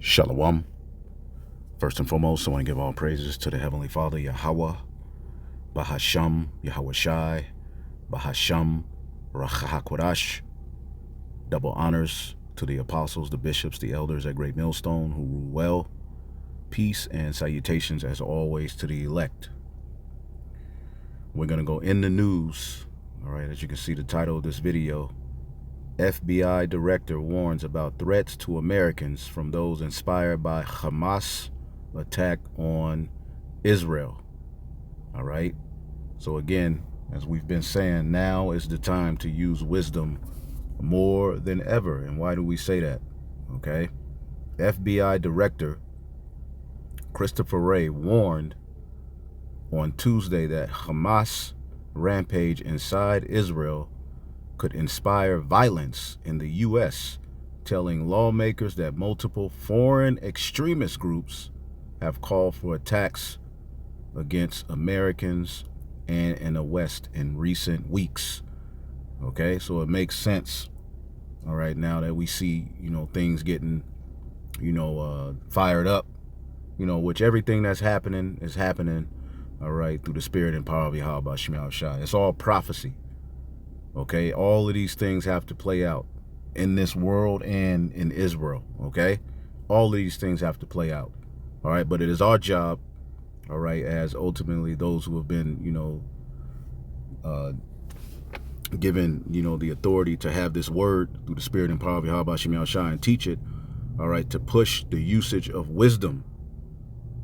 Shalom. First and foremost, I want to give all praises to the Heavenly Father, Yahweh, Bahasham, Yahawashi, Bahasham, Rachahakwadash. Double honors to the apostles, the bishops, the elders at Great Millstone who rule well. Peace and salutations as always to the elect. We're going to go in the news. All right, as you can see the title of this video, FBI director warns about threats to Americans from those inspired by Hamas attack on Israel. All right. So again, as we've been saying, now is the time to use wisdom more than ever. And why do we say that? Okay. FBI director Christopher Wray warned on Tuesday that Hamas rampage inside Israel could inspire violence in the U.S., telling lawmakers that multiple foreign extremist groups have called for attacks against Americans and in the West in recent weeks. Okay, so it makes sense, all right, now that we see, things getting, fired up, which everything that's happening is happening, all right, through the spirit and power of Yahawashi. It's all prophecy. Okay, all of these things have to play out in this world and in Israel. Okay, all of these things have to play out. All right, but it is our job, all right, as ultimately those who have been, given, the authority to have this word through the spirit and power of Yahawashi and teach it, all right, to push the usage of wisdom.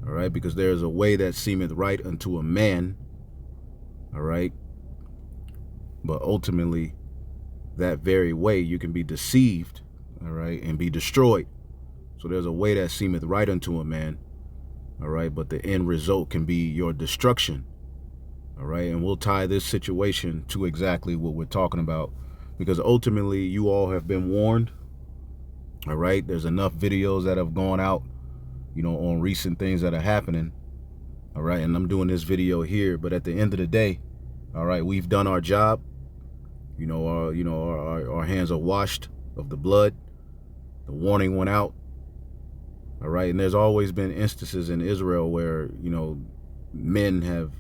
All right, because there is a way that seemeth right unto a man. All right. But ultimately, that very way you can be deceived, all right, and be destroyed. So there's a way that seemeth right unto a man, all right, but the end result can be your destruction, all right? And we'll tie this situation to exactly what we're talking about, because ultimately you all have been warned, all right? There's enough videos that have gone out, on recent things that are happening, all right? And I'm doing this video here, but at the end of the day, all right, we've done our job. Our hands are washed of the blood. The warning went out. All right. And there's always been instances in Israel where, men have,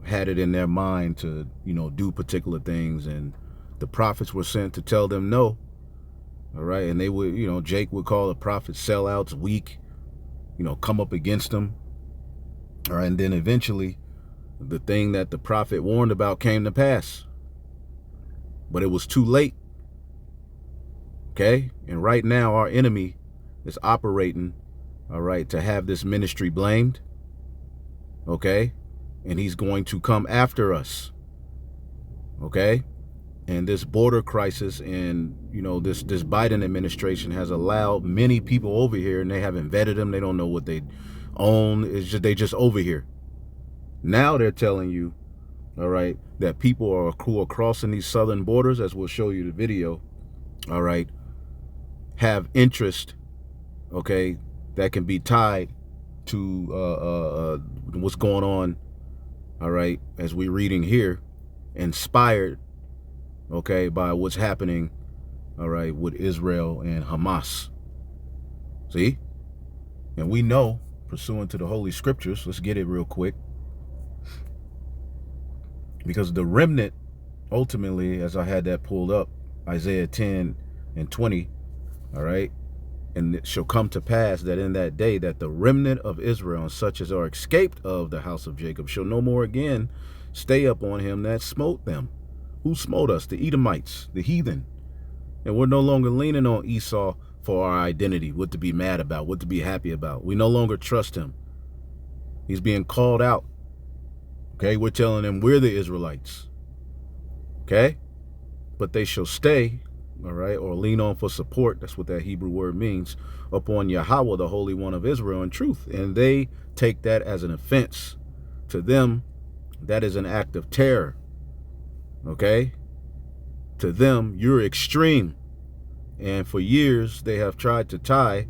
had it in their mind to, do particular things. And the prophets were sent to tell them no. All right. And they would, Jake would call the prophets sellouts, weak, come up against them. All right. And then eventually the thing that the prophet warned about came to pass. But it was too late. Okay? And right now our enemy is operating, all right, to have this ministry blamed. Okay? And he's going to come after us. Okay? And this border crisis and, this Biden administration has allowed many people over here, and they haven't vetted them. They don't know what they own. It's just, they just over here. Now they're telling you, all right, that people who are crossing these southern borders, as we'll show you the video, all right, have interest, okay, that can be tied to what's going on, all right, as we're reading here, inspired, okay, by what's happening, all right, with Israel and Hamas. See? And we know, pursuant to the Holy Scriptures, let's get it real quick, because the remnant, ultimately, as I had that pulled up, Isaiah 10 and 20, all right, and it shall come to pass that in that day that the remnant of Israel, and such as are escaped of the house of Jacob, shall no more again stay up on him that smote them. Who smote us? The Edomites, the heathen. And we're no longer leaning on Esau for our identity, what to be mad about, what to be happy about. We no longer trust him. He's being called out. Okay, we're telling them we're the Israelites. Okay, but they shall stay, all right, or lean on for support. That's what that Hebrew word means, upon Yahweh, the Holy One of Israel, in truth. And they take that as an offense. To them, that is an act of terror. Okay, to them, you're extreme. And for years, they have tried to tie,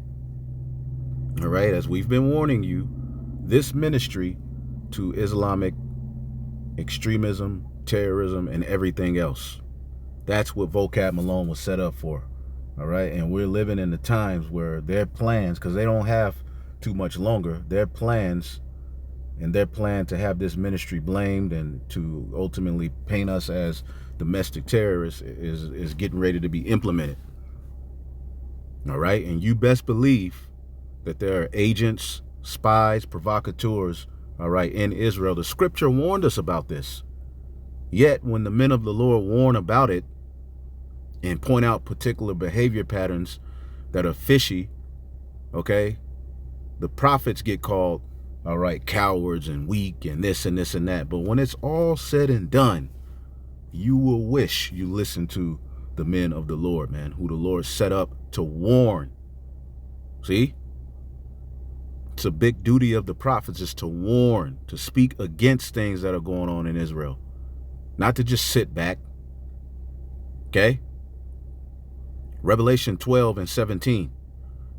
all right, as we've been warning you, this ministry to Islamic extremism, terrorism, and everything else. That's what Vocab Malone was set up for. All right. And we're living in the times where their plans, because they don't have too much longer, their plans and their plan to have this ministry blamed and to ultimately paint us as domestic terrorists is getting ready to be implemented. All right. And you best believe that there are agents, spies, provocateurs, all right, in Israel. The scripture warned us about this. Yet when the men of the Lord warn about it and point out particular behavior patterns that are fishy, okay, the prophets get called, all right, cowards and weak and this and this and that. But when it's all said and done, you will wish you listened to the men of the Lord, man, who the Lord set up to warn. See? It's a big duty of the prophets is to warn, to speak against things that are going on in Israel. Not to just sit back. Okay? Revelation 12 and 17.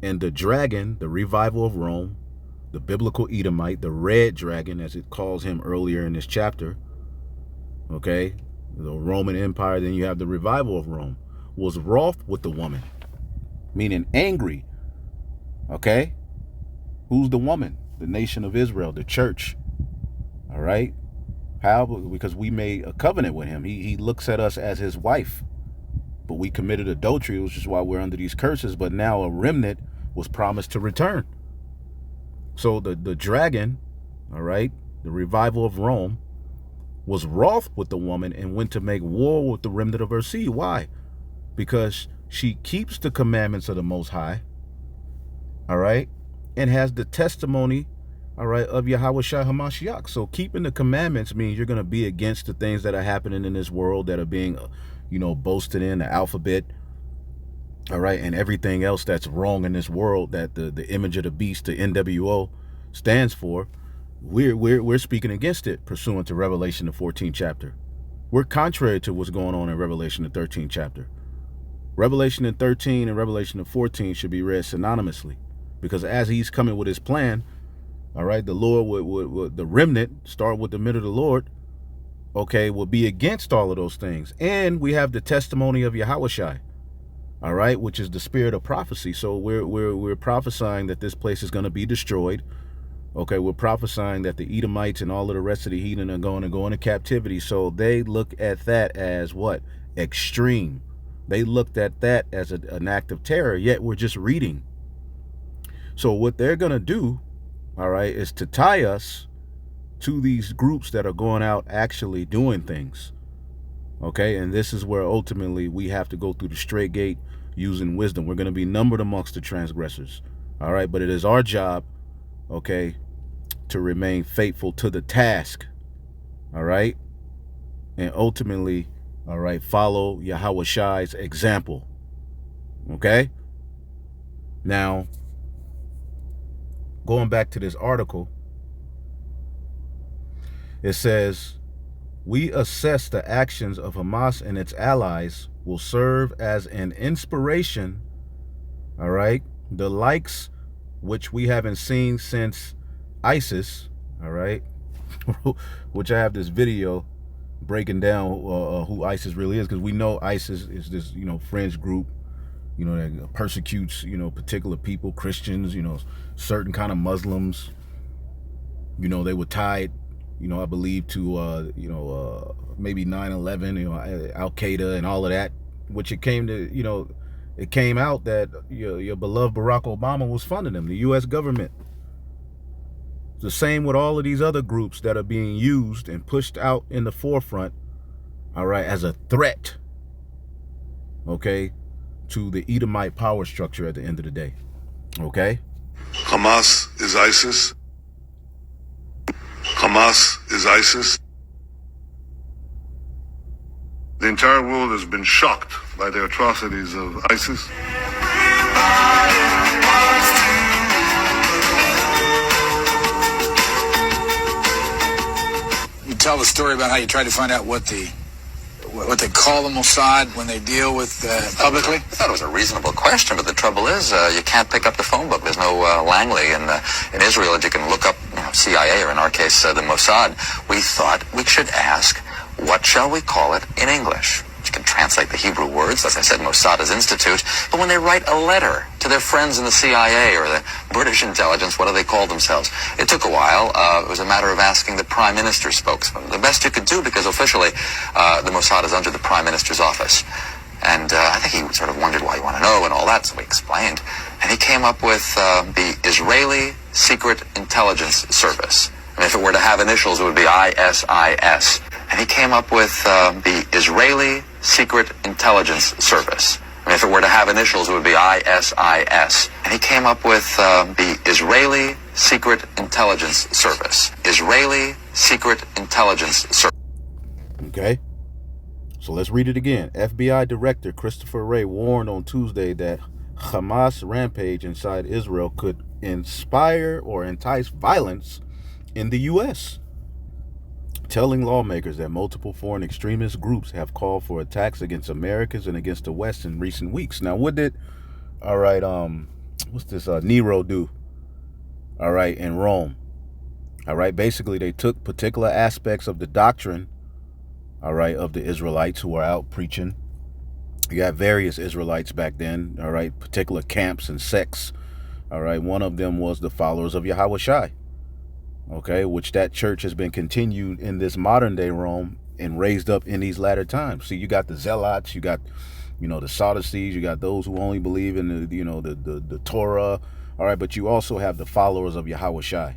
And the dragon, the revival of Rome, the biblical Edomite, the red dragon, as it calls him earlier in this chapter, okay, the Roman Empire, then you have the revival of Rome, was wroth with the woman, meaning angry, okay? Who's the woman? The nation of Israel, the church, all right? How? Because we made a covenant with him. He looks at us as his wife, but we committed adultery, which is why we're under these curses, but now a remnant was promised to return. So the dragon, all right, the revival of Rome, was wroth with the woman and went to make war with the remnant of her seed. Why? Because she keeps the commandments of the Most High, all right, and has the testimony, all right, of Yahawashi Hamashiach. So keeping the commandments means you're going to be against the things that are happening in this world that are being, you know, boasted in, the alphabet, all right, and everything else that's wrong in this world that the image of the beast, the NWO, stands for. We're speaking against it pursuant to Revelation, the 14th chapter. We're contrary to what's going on in Revelation, the 13th chapter. Revelation in 13 and Revelation in 14 should be read synonymously, because as he's coming with his plan, all right, the Lord would the remnant, start with the men of the Lord, okay, will be against all of those things. And we have the testimony of Yahawashi, all right, which is the spirit of prophecy. So we're prophesying that this place is going to be destroyed. Okay, we're prophesying that the Edomites and all of the rest of the heathen are going to go into captivity. So they look at that as what? Extreme. They looked at that as an act of terror, yet we're just reading. So what they're going to do, all right, is to tie us to these groups that are going out actually doing things. Okay, and this is where ultimately we have to go through the straight gate using wisdom. We're going to be numbered amongst the transgressors. All right, but it is our job, okay, to remain faithful to the task, all right, and ultimately, all right, follow Yahawashi's example, okay? Now, going back to this article, it says, we assess the actions of Hamas and its allies will serve as an inspiration, all right, the likes which we haven't seen since ISIS, all right, which I have this video breaking down who ISIS really is, because we know ISIS is this, you know, fringe group, you know, that persecutes, you know, particular people, Christians, you know, certain kind of Muslims. You know, they were tied, you know, I believe to, you know, maybe 9/11, you know, Al-Qaeda and all of that, which it came to, you know, it came out that your beloved Barack Obama was funding them, the U.S. government. The same with all of these other groups that are being used and pushed out in the forefront, all right, as a threat, okay, to the Edomite power structure at the end of the day, okay? Hamas is ISIS. Hamas is ISIS. The entire world has been shocked by the atrocities of ISIS. You tell the story about how you tried to find out what they call the Mossad when they deal with publicly? I thought it was a reasonable question, but the trouble is you can't pick up the phone book. There's no Langley in Israel that you can look up, you know, CIA, or in our case the Mossad. We thought we should ask, what shall we call it in English? can translate the Hebrew words, as I said, Mossad's Institute. But when they write a letter to their friends in the CIA or the British intelligence, what do they call themselves? It took a while. It was a matter of asking the Prime Minister's spokesman. The best you could do, because officially the Mossad is under the Prime Minister's office. And I think he sort of wondered why you want to know and all that, so we explained. And he came up with the Israeli Secret Intelligence Service. And if it were to have initials, it would be ISIS. And he came up with the Israeli Secret Intelligence Service. And if it were to have initials, it would be ISIS. And he came up with the Israeli Secret Intelligence Service. Israeli Secret Intelligence Service. Okay. So let's read it again. FBI Director Christopher Wray warned on Tuesday that Hamas rampage inside Israel could inspire or entice violence in the U.S., telling lawmakers that multiple foreign extremist groups have called for attacks against Americans and against the West in recent weeks. Now, what did, what's this, Nero do, in Rome? Basically, they took particular aspects of the doctrine, of the Israelites who are out preaching. You got various Israelites back then, particular camps and sects. One of them was the followers of Yahawashi, which that church has been continued in this modern day Rome and raised up in these latter times. See, you got the Zealots, you got, the Sadducees, you got those who only believe in the Torah, but you also have the followers of Yahawashi,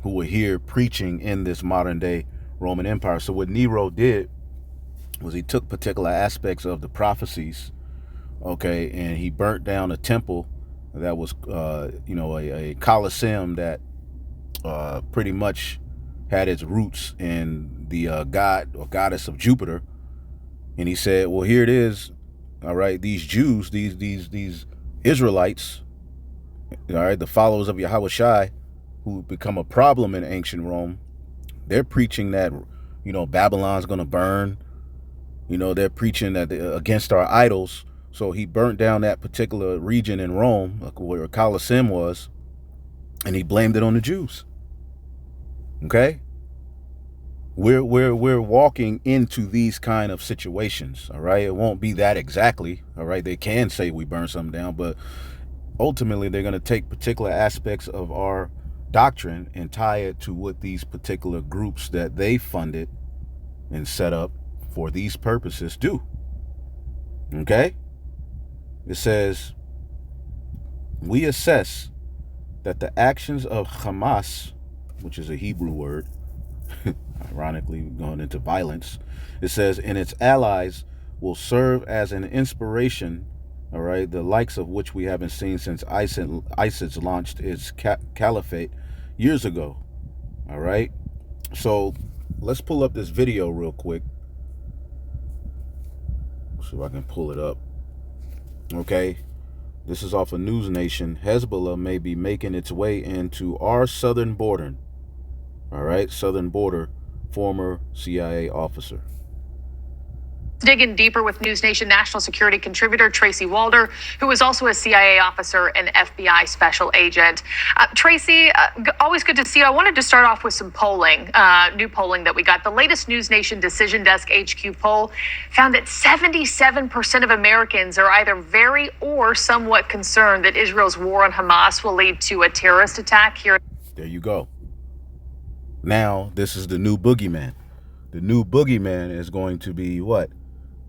who were here preaching in this modern day Roman Empire. So what Nero did was he took particular aspects of the prophecies, and he burnt down a temple that was, a Colosseum that pretty much had its roots in the god or goddess of Jupiter. And he said, well, here it is, these Jews, these Israelites, the followers of Yahawashi, who become a problem in ancient Rome, they're preaching that, Babylon's going to burn. They're preaching that against our idols. So he burnt down that particular region in Rome, where Colosseum was, and he blamed it on the Jews. Okay? We're walking into these kind of situations, It won't be that exactly, They can say we burned something down, but ultimately they're going to take particular aspects of our doctrine and tie it to what these particular groups that they funded and set up for these purposes do. Okay? It says, we assess that the actions of Hamas, which is a Hebrew word, ironically going into violence, it says, and its allies will serve as an inspiration, the likes of which we haven't seen since ISIS launched its caliphate years ago. So let's pull up this video real quick. See if I can pull it up. This is off of News Nation. Hezbollah may be making its way into our southern border. Southern border, former CIA officer. Digging deeper with News Nation national security contributor Tracy Walder, who is also a CIA officer and FBI special agent. Tracy, always good to see you. I wanted to start off with some polling, new polling that we got. The latest News Nation Decision Desk HQ poll found that 77% of Americans are either very or somewhat concerned that Israel's war on Hamas will lead to a terrorist attack here. There you go. Now, this is the new boogeyman. The new boogeyman is going to be what?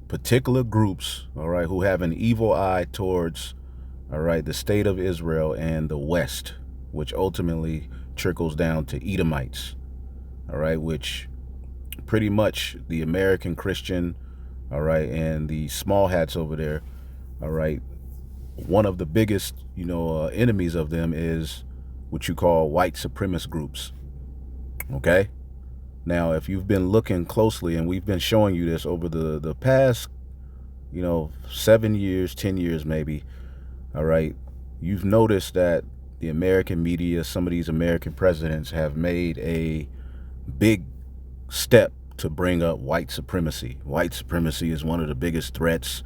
Particular groups, who have an evil eye towards, the state of Israel and the West, which ultimately trickles down to Edomites, which pretty much the American Christian, and the small hats over there, one of the biggest, enemies of them is what you call white supremacist groups, Now, if you've been looking closely, and we've been showing you this over the past, 7 years, 10 years maybe, you've noticed that the American media, some of these American presidents have made a big step to bring up white supremacy. White supremacy is one of the biggest threats,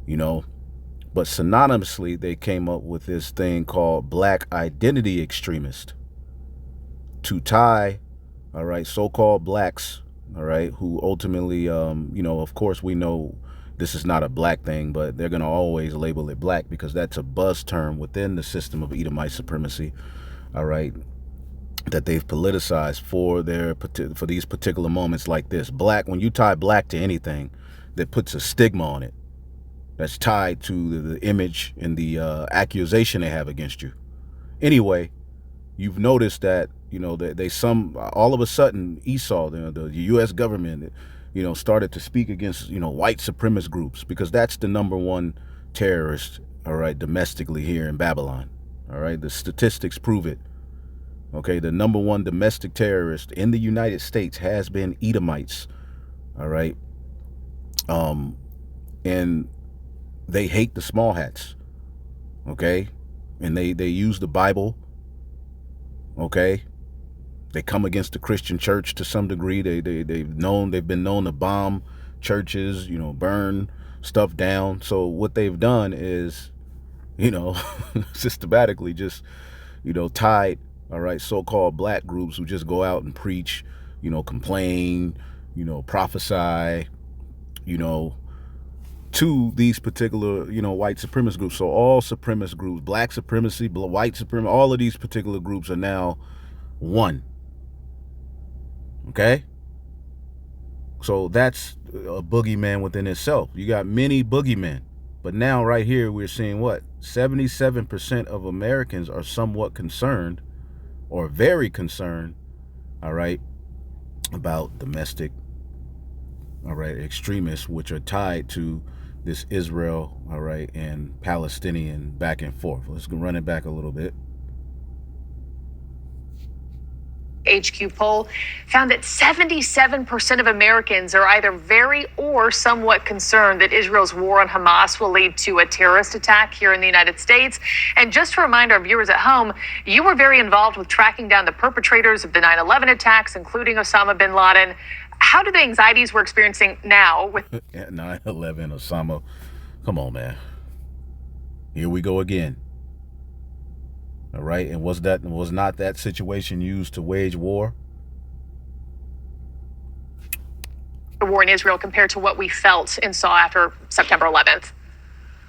but synonymously, they came up with this thing called black identity extremist to tie so-called blacks, all right, who ultimately, of course, we know this is not a black thing, but they're going to always label it black because that's a buzz term within the system of Edomite supremacy, all right, that they've politicized for these particular moments like this. Black, when you tie black to anything that puts a stigma on it, that's tied to the image and the accusation they have against you. Anyway, you've noticed that, all of a sudden Esau, the U.S. government, started to speak against, white supremacist groups because that's the number one terrorist, all right, domestically here in Babylon. All right, the statistics prove it. Okay, the number one domestic terrorist in the United States has been Edomites. All right. And they hate the small hats. Okay. And they use the Bible. Okay. They come against the Christian church to some degree. They've been known to bomb churches, burn stuff down. So what they've done is, systematically just, tied, all right, so-called black groups who just go out and preach, complain, prophesy, to these particular, white supremacist groups. So all supremacist groups, black supremacy, white supremacy, all of these particular groups are now one. Okay? So that's a boogeyman within itself. You got many boogeymen. But now right here we're seeing what? 77% of Americans are somewhat concerned or very concerned, all right, about domestic, all right, extremists, which are tied to this Israel, all right, and Palestinian back and forth. Let's run it back a little bit. HQ poll found that 77% of Americans are either very or somewhat concerned that Israel's war on Hamas will lead to a terrorist attack here in the United States. And just to remind our viewers at home, you were very involved with tracking down the perpetrators of the 9/11 attacks, including Osama bin Laden. How do the anxieties we're experiencing now with 9/11, Osama? Come on, man. Here we go again. All right, and was not that situation used to wage war? the war in Israel compare to what we felt and saw after September 11th?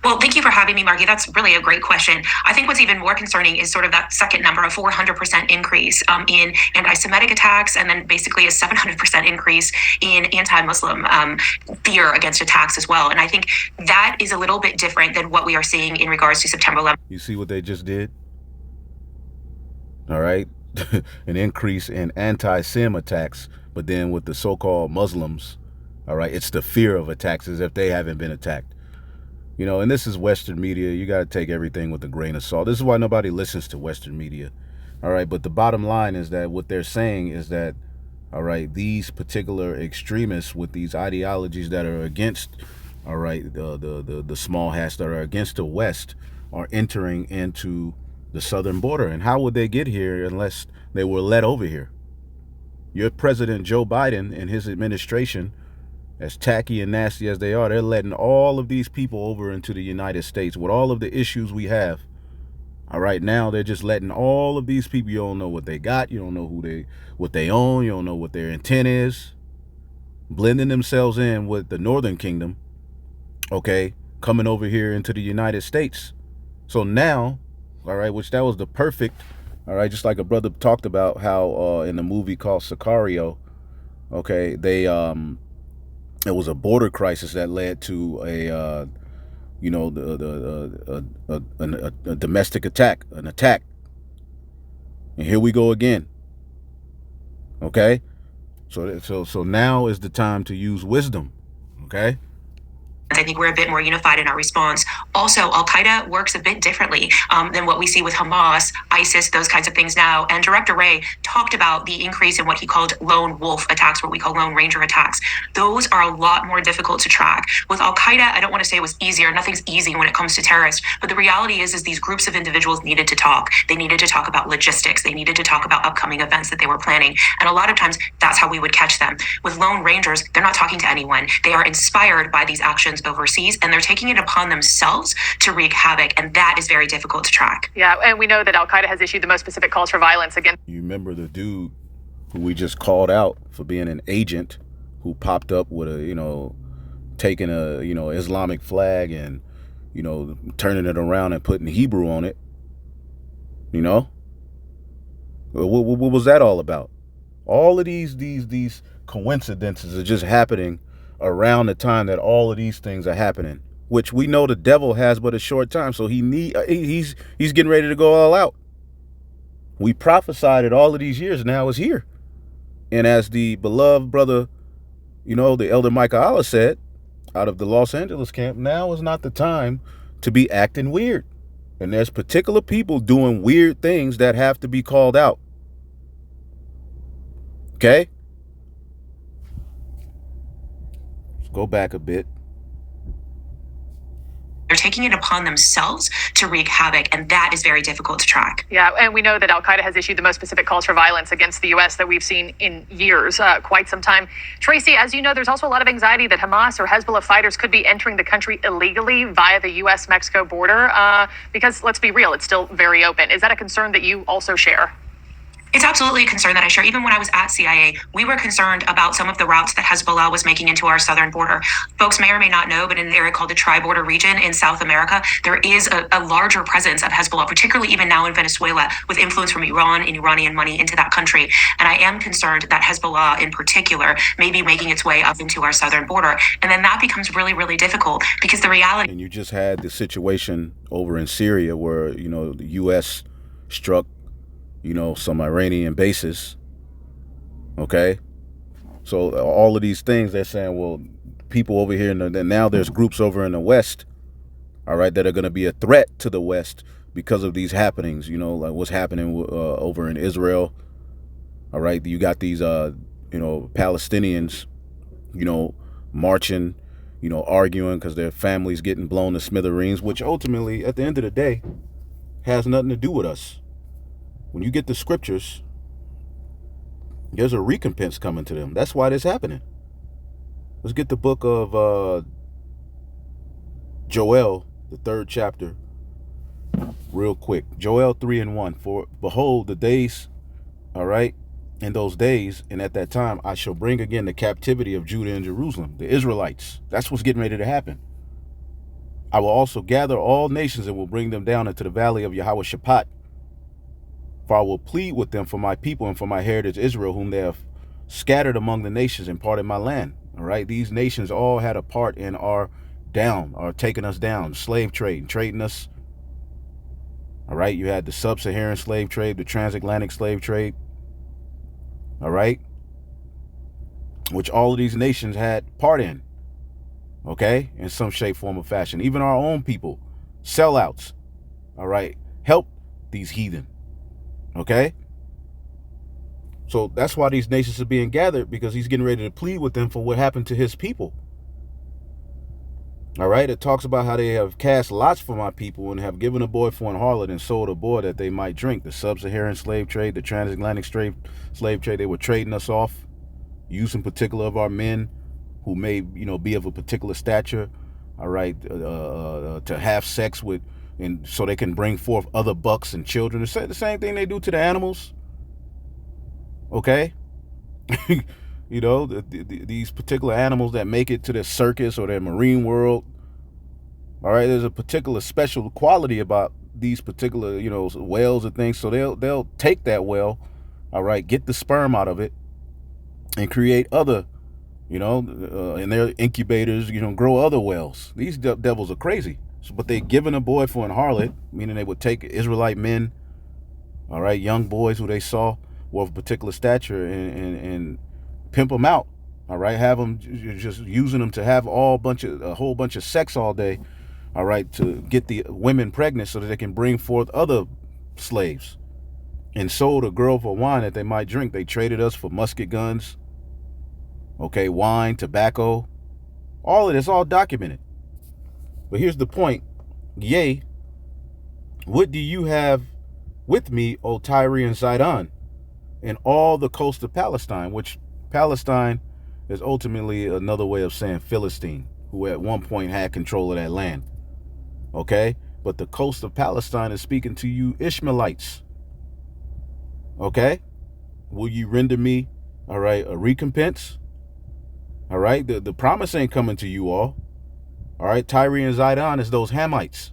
Well, thank you for having me, Margie. That's really a great question. I think what's even more concerning is sort of that second number, a 400% increase in anti-Semitic attacks, and then basically a 700% increase in anti-Muslim fear against attacks as well. And I think that is a little bit different than what we are seeing in regards to September 11th. You see what they just did? All right. An increase in anti-Sim attacks, but then with the so-called Muslims, all right, it's the fear of attacks as if they haven't been attacked. You know, and this is Western media. You got to take everything with a grain of salt. This is why nobody listens to Western media. All right. But the bottom line is that what they're saying is that, all right, these particular extremists with these ideologies that are against, all right, the small hats that are against the West are entering into the southern border. And how would they get here unless they were led over here? Your President Joe Biden and his administration, as tacky and nasty as they are, they're letting all of these people over into the United States with all of the issues we have. All right, now they're just letting all of these people, you don't know what they got, you don't know what they own, you don't know what their intent is, blending themselves in with the Northern Kingdom, okay, coming over here into the United States. So now, all right, which that was the perfect, all right, just like a brother talked about how in the movie called Sicario, okay, it was a border crisis that led to a domestic attack, an attack. And here we go again. Okay? So now is the time to use wisdom. Okay? I think we're a bit more unified in our response. Also, Al-Qaeda works a bit differently than what we see with Hamas, ISIS, those kinds of things now. And Director Wray talked about the increase in what he called lone wolf attacks, what we call lone ranger attacks. Those are a lot more difficult to track. With Al-Qaeda, I don't want to say it was easier. Nothing's easy when it comes to terrorists. But the reality is these groups of individuals needed to talk. They needed to talk about logistics. They needed to talk about upcoming events that they were planning. And a lot of times, that's how we would catch them. With lone rangers, they're not talking to anyone. They are inspired by these actions overseas, and they're taking it upon themselves to wreak havoc, and that is very difficult to track. Yeah, and we know that Al-Qaeda has issued the most specific calls for violence against. You remember the dude who we just called out for being an agent, who popped up with a, taking a, Islamic flag and, turning it around and putting Hebrew on it. What was that all about? All of these coincidences are just happening around the time that all of these things are happening, which we know the devil has but a short time. So he's getting ready to go all out. We prophesied it all of these years. Now it's here. And as the beloved brother, the elder Micah Allah said, out of the Los Angeles camp, now is not the time to be acting weird. And there's particular people doing weird things that have to be called out. Okay? Let's go back a bit. They're taking it upon themselves to wreak havoc, and that is very difficult to track. Yeah, and we know that Al-Qaeda has issued the most specific calls for violence against the U.S. that we've seen in years, quite some time. Tracy, as you know, there's also a lot of anxiety that Hamas or Hezbollah fighters could be entering the country illegally via the U.S.-Mexico border, because, let's be real, it's still very open. Is that a concern that you also share? It's absolutely a concern that I share. Even when I was at CIA, we were concerned about some of the routes that Hezbollah was making into our southern border. Folks may or may not know, but in an area called the Tri-Border region in South America, there is a larger presence of Hezbollah, particularly even now in Venezuela, with influence from Iran and Iranian money into that country. And I am concerned that Hezbollah in particular may be making its way up into our southern border. And then that becomes really, really difficult because the reality... And you just had the situation over in Syria where, the U.S. struck some Iranian bases. Okay. So all of these things, they're saying, well, people over here, now there's groups over in the West, all right, that are going to be a threat to the West because of these happenings, like what's happening over in Israel. All right. You got these, Palestinians, marching, arguing because their families getting blown to smithereens, which ultimately, at the end of the day, has nothing to do with us. When you get the scriptures, there's a recompense coming to them. That's why this is happening. Let's get the book of Joel, the 3rd chapter, real quick. Joel 3:1. For behold, the days, all right, in those days, and at that time, I shall bring again the captivity of Judah and Jerusalem, the Israelites. That's what's getting ready to happen. I will also gather all nations and will bring them down into the valley of Yahawashi. For I will plead with them for my people and for my heritage Israel, whom they have scattered among the nations and parted my land. All right. These nations all had a part in our taking us down, slave trade, trading us. All right. You had the sub-Saharan slave trade, the transatlantic slave trade. All right. Which all of these nations had part in. Okay. In some shape, form, or fashion. Even our own people, sellouts. All right. Help these heathen. Okay, so that's why these nations are being gathered, because he's getting ready to plead with them for what happened to his people. All right, it talks about how they have cast lots for my people and have given a boy for an harlot and sold a boy that they might drink. The sub-Saharan slave trade, the transatlantic slave trade, they were trading us off, using particular of our men who may, be of a particular stature. All right, to have sex with. And so they can bring forth other bucks and children. It's the same thing they do to the animals. Okay? These particular animals that make it to their circus or their marine world. All right, there's a particular special quality about these particular, whales and things. So they'll take that whale, all right, get the sperm out of it and create other, in their incubators, grow other whales. These devils are crazy. But they given a boy for an harlot, meaning they would take Israelite men, all right, young boys who they saw were of a particular stature and pimp them out, all right, have them just using them to have a whole bunch of sex all day, all right, to get the women pregnant so that they can bring forth other slaves, and sold a girl for wine that they might drink. They traded us for musket guns, okay, wine, tobacco, all of this, all documented. But here's the point. Yea, what do you have with me, O Tyre and Zidon, and all the coast of Palestine, which Palestine is ultimately another way of saying Philistine, who at one point had control of that land. Okay? But the coast of Palestine is speaking to you Ishmaelites. Okay? Will you render me, all right, a recompense? All right, the promise ain't coming to you all. All right, Tyre and Zidon is those Hamites.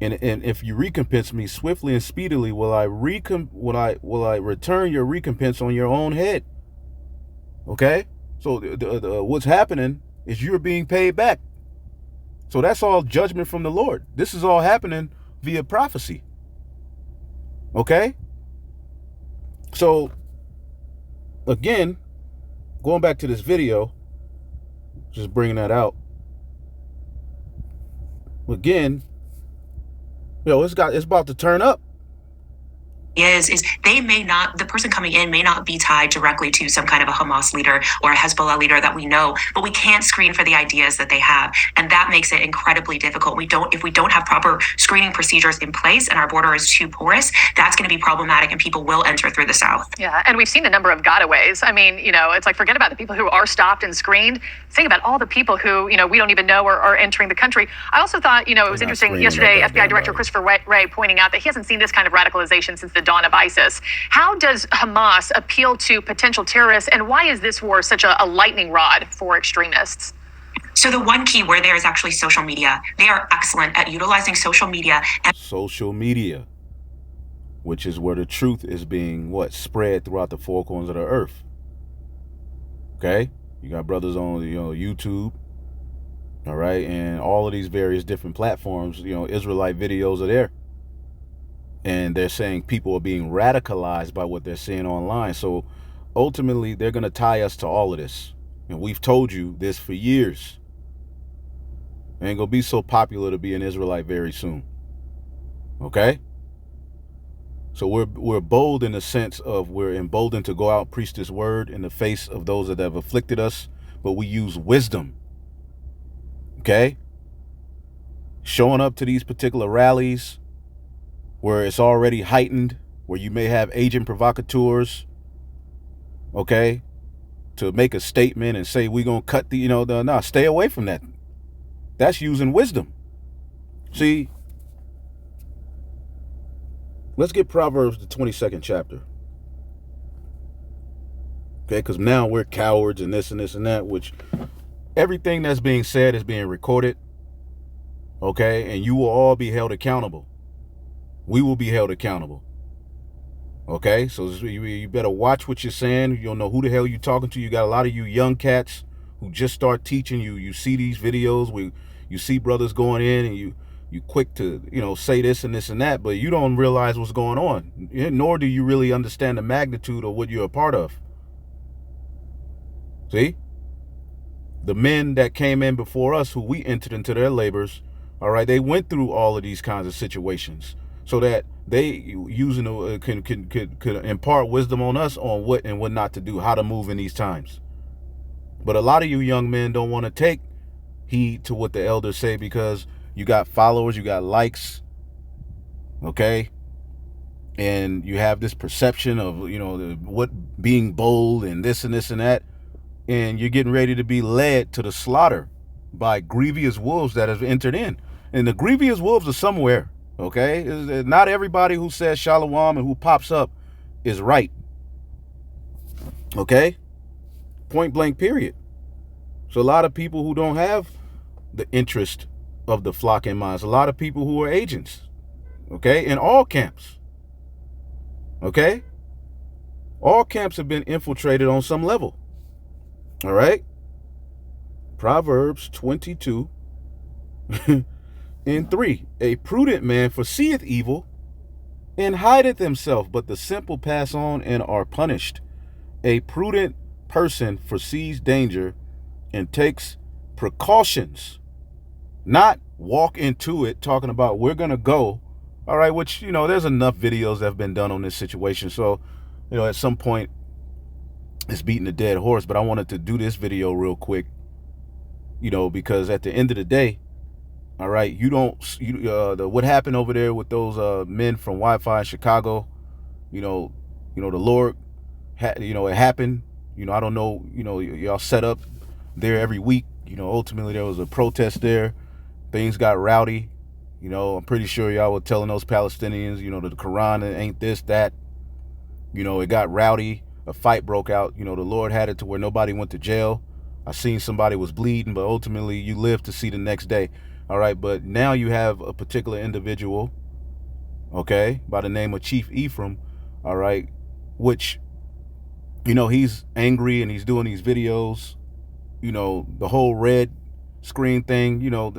And if you recompense me swiftly and speedily, will I return your recompense on your own head. Okay, so what's happening is you're being paid back. So that's all judgment from the Lord. This is all happening via prophecy. Okay, so again, going back to this video, just bringing that out again. It's about to turn up. Is they may not, the person coming in may not be tied directly to some kind of a Hamas leader or a Hezbollah leader that we know, but we can't screen for the ideas that they have. And that makes it incredibly difficult. If we don't have proper screening procedures in place and our border is too porous, that's going to be problematic and people will enter through the south. Yeah, and we've seen the number of gotaways. I mean, it's like, forget about the people who are stopped and screened. Think about all the people who, we don't even know are entering the country. I also thought, it was interesting yesterday, FBI Director Christopher Wray pointing out that he hasn't seen this kind of radicalization since the dawn of ISIS. How does Hamas appeal to potential terrorists, and why is this war such a lightning rod for extremists? So the one key word there is actually social media. They are excellent at utilizing social media. Social media, which is where the truth is being spread throughout the four corners of the earth. Okay, you got brothers on YouTube, all right, and all of these various different platforms. Israelite videos are there. And they're saying people are being radicalized by what they're seeing online. So ultimately, they're going to tie us to all of this. And we've told you this for years. It ain't going to be so popular to be an Israelite very soon. Okay? So we're bold in the sense of we're emboldened to go out and preach this word in the face of those that have afflicted us. But we use wisdom. Okay? Showing up to these particular rallies where it's already heightened, where you may have agent provocateurs, okay, to make a statement and say we're going to cut no, stay away from that. That's using wisdom. See, let's get Proverbs, the 22nd chapter. Okay, because now we're cowards and this and this and that, which everything that's being said is being recorded, okay, and you will all be held accountable. We will be held accountable. Okay, so you better watch what you're saying. You don't know who the hell you're talking to. You got a lot of you young cats who just start teaching you. You see these videos where you see brothers going in and you quick to say this and this and that, but you don't realize what's going on, nor do you really understand the magnitude of what you're a part of. See, the men that came in before us, who we entered into their labors, all right, they went through all of these kinds of situations, so that they using could impart wisdom on us on what and what not to do, how to move in these times. But a lot of you young men don't want to take heed to what the elders say because you got followers, you got likes, okay, and you have this perception of what being bold and this and this and that, and you're getting ready to be led to the slaughter by grievous wolves that have entered in, and the grievous wolves are somewhere. Okay, not everybody who says shalom and who pops up is right. Okay, point blank period. So a lot of people who don't have the interest of the flock in mind, a lot of people who are agents, okay, in all camps. Okay, all camps have been infiltrated on some level. All right, Proverbs 22 and 3, a prudent man foreseeth evil and hideth himself, but the simple pass on and are punished. A prudent person foresees danger and takes precautions, not walk into it talking about we're gonna go, all right, which there's enough videos that have been done on this situation, so at some point it's beating a dead horse. But I wanted to do this video real quick, because at the end of the day, all right, what happened over there with those men from Wi-Fi in Chicago, the Lord it happened. I don't know, y'all set up there every week. Ultimately there was a protest there. Things got rowdy. I'm pretty sure y'all were telling those Palestinians, the Quran ain't this, that. It got rowdy. a fight broke out. You know, the Lord had it to where nobody went to jail. I seen somebody was bleeding, but ultimately you live to see the next day. All right, but now you have a particular individual, okay, by the name of Chief Ephraim, all right, which, you know, he's angry and he's doing these videos, you know, the whole red screen thing, you know,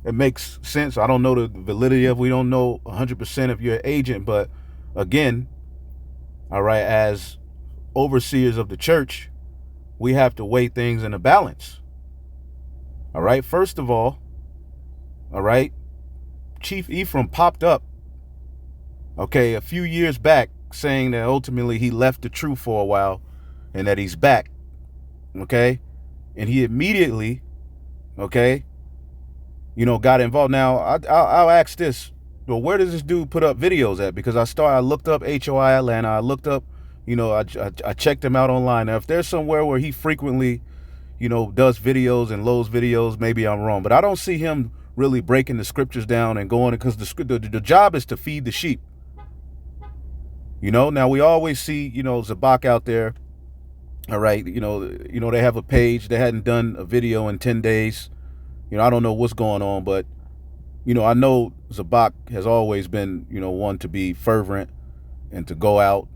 it makes sense. I don't know the validity of, we don't know 100% if you're an agent, but again, all right, as overseers of the church, we have to weigh things in a balance. All right, first of all right, Chief Ephraim popped up, okay, a few years back, saying that ultimately he left the truth for a while and that he's back, okay, and he immediately, okay, you know, got involved. Now, I'll ask this, well, where does this dude put up videos at? Because I looked up HOI Atlanta, I looked up, you know, I checked him out online. Now, if there's somewhere where he frequently, you know, does videos and loads videos, maybe I'm wrong, but I don't see him really breaking the scriptures down and going, because the job is to feed the sheep. You know, now we always see, you know, Zabak out there. All right, you know, they have a page. They hadn't done a video in 10 days. You know, I don't know what's going on, but, you know, I know Zabak has always been, you know, one to be fervent and to go out,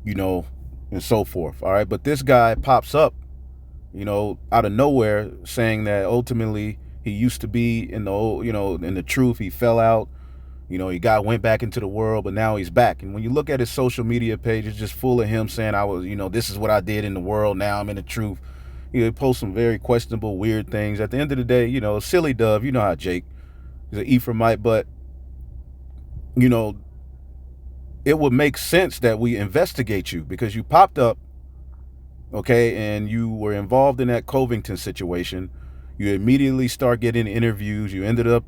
you know, and so forth. All right, but this guy pops up, you know, out of nowhere, saying that ultimately he used to be in the old, you know, in the truth. He fell out, you know, went back into the world, but now he's back. And when you look at his social media page, it's just full of him saying, I was, you know, this is what I did in the world. Now I'm in the truth. You know, he posts some very questionable, weird things. At the end of the day, you know, silly dove, you know how Jake is an Ephraimite, but, you know, it would make sense that we investigate you because you popped up, okay, and you were involved in that Covington situation. You immediately start getting interviews. You ended up,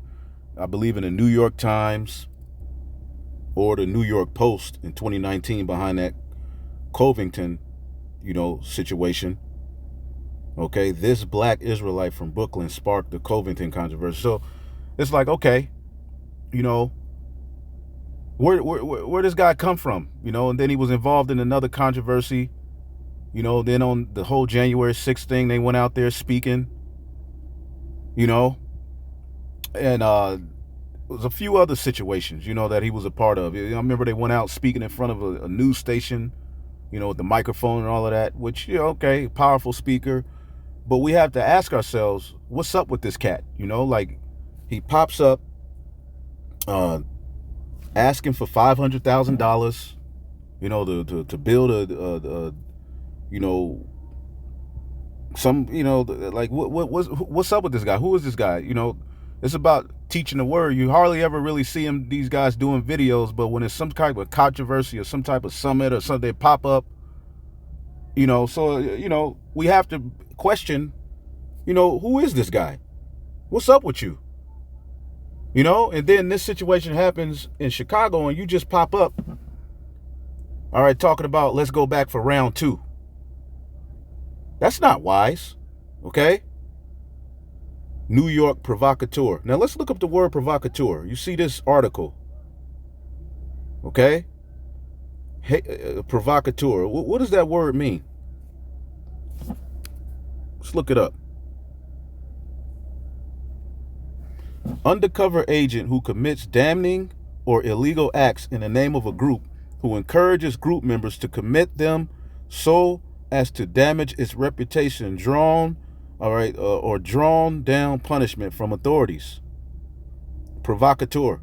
I believe, in the New York Times or the New York Post in 2019 behind that Covington, you know, situation. Okay, this black Israelite from Brooklyn sparked the Covington controversy. So it's like, okay, you know, where this guy come from? You know, and then he was involved in another controversy. You know, then on the whole January 6th thing, they went out there speaking, you know, and there was a few other situations, you know, that he was a part of. I remember they went out speaking in front of a news station, you know, with the microphone and all of that, which, you know, okay, powerful speaker. But we have to ask ourselves, what's up with this cat? You know, like, he pops up asking for $500,000, you know, to build a you know, some, you know, like, what's up with this guy? Who is this guy? You know, it's about teaching the word. You hardly ever really see these guys doing videos, but when it's some type of controversy or some type of summit or something, they pop up, you know. So, you know, we have to question, you know, who is this guy? What's up with you? You know, and then this situation happens in Chicago and you just pop up, all right, talking about let's go back for round 2. That's not wise, okay? New York Provocator. Now let's look up the word provocateur. You see this article, okay? Hey, provocateur. What does that word mean? Let's look it up. Undercover agent who commits damning or illegal acts in the name of a group, who encourages group members to commit them so as to damage its reputation, or drawn down punishment from authorities. Provocateur.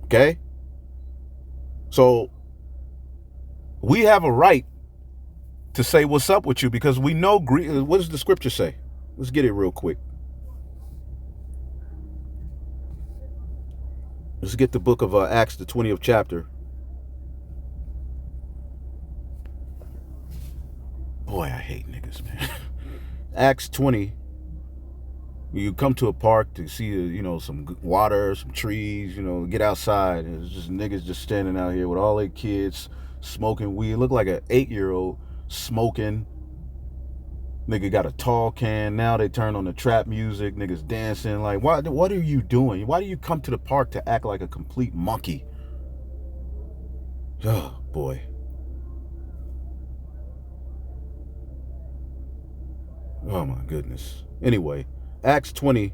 Okay? So we have a right to say what's up with you because we know, what does the scripture say? Let's get it real quick. Let's get the book of Acts, the 20th chapter. Boy, I hate niggas, man. Acts 20. You come to a park to see, you know, some water, some trees, you know, get outside. It's just niggas just standing out here with all their kids smoking weed. Look like an 8-year-old smoking. Nigga got a tall can. Now they turn on the trap music. Niggas dancing. Like, what are you doing? Why do you come to the park to act like a complete monkey? Oh, boy. Oh, my goodness. Anyway, Acts 20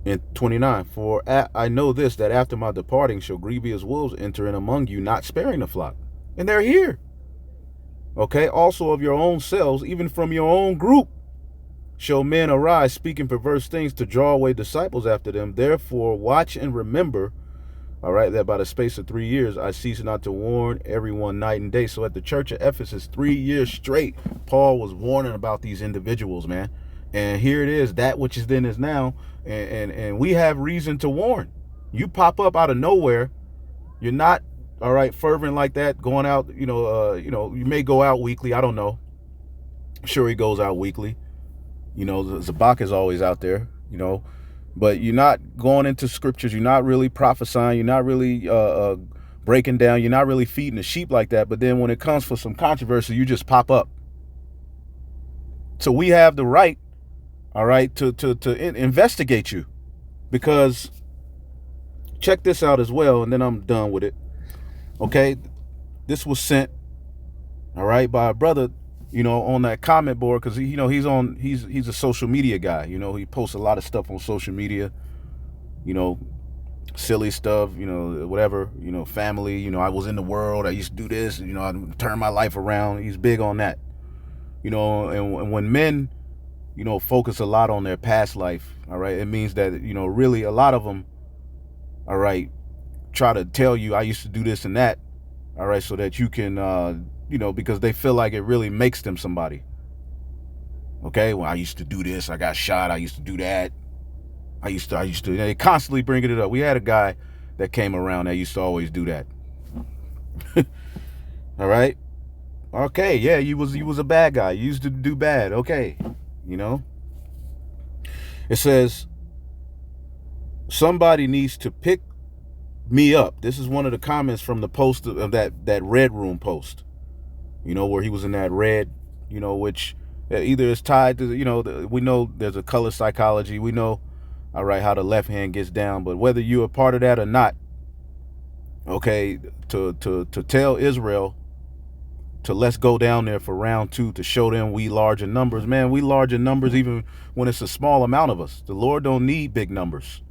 and 29. For I know this, that after my departing shall grievous wolves enter in among you, not sparing the flock. And they're here. Okay, also of your own selves, even from your own group, shall men arise, speaking perverse things to draw away disciples after them. Therefore, watch and remember, all right, that by the space of 3 years, I cease not to warn everyone night and day. So at the church of Ephesus, 3 years straight, Paul was warning about these individuals, man. And here it is, that which is then is now. And we have reason to warn. You pop up out of nowhere. You're not, all right, fervent like that, going out, you may go out weekly. I don't know. I'm sure he goes out weekly. Zabak is always out there, but you're not going into scriptures. You're not really prophesying. You're not really breaking down. You're not really feeding the sheep like that. But then when it comes for some controversy, you just pop up. So we have the right, all right, to investigate you, because check this out as well, and then I'm done with it. Okay, this was sent, all right, by a brother, on that comment board, because he's a social media guy. He posts a lot of stuff on social media, silly stuff, whatever, family, I was in the world, I used to do this, I turned my life around. He's big on that, and when men, focus a lot on their past life, all right, it means that, really a lot of them, all right, try to tell you, I used to do this and that, all right, so that you can, because they feel like it really makes them somebody. Okay, well, I used to do this, I got shot, I used to do that, I used to, they constantly bringing it up. We had a guy that came around that used to always do that. All right, okay, yeah, you was a bad guy, you used to do bad, okay, It says, somebody needs to pick me up. This is one of the comments from the post of that Red Room post, where he was in that red, which either is tied to, we know there's a color psychology. We know, all right, how the left hand gets down, but whether you're a part of that or not, okay, to tell Israel to let's go down there for round 2 to show them we large in numbers, man, we large in numbers even when it's a small amount of us. The Lord don't need big numbers.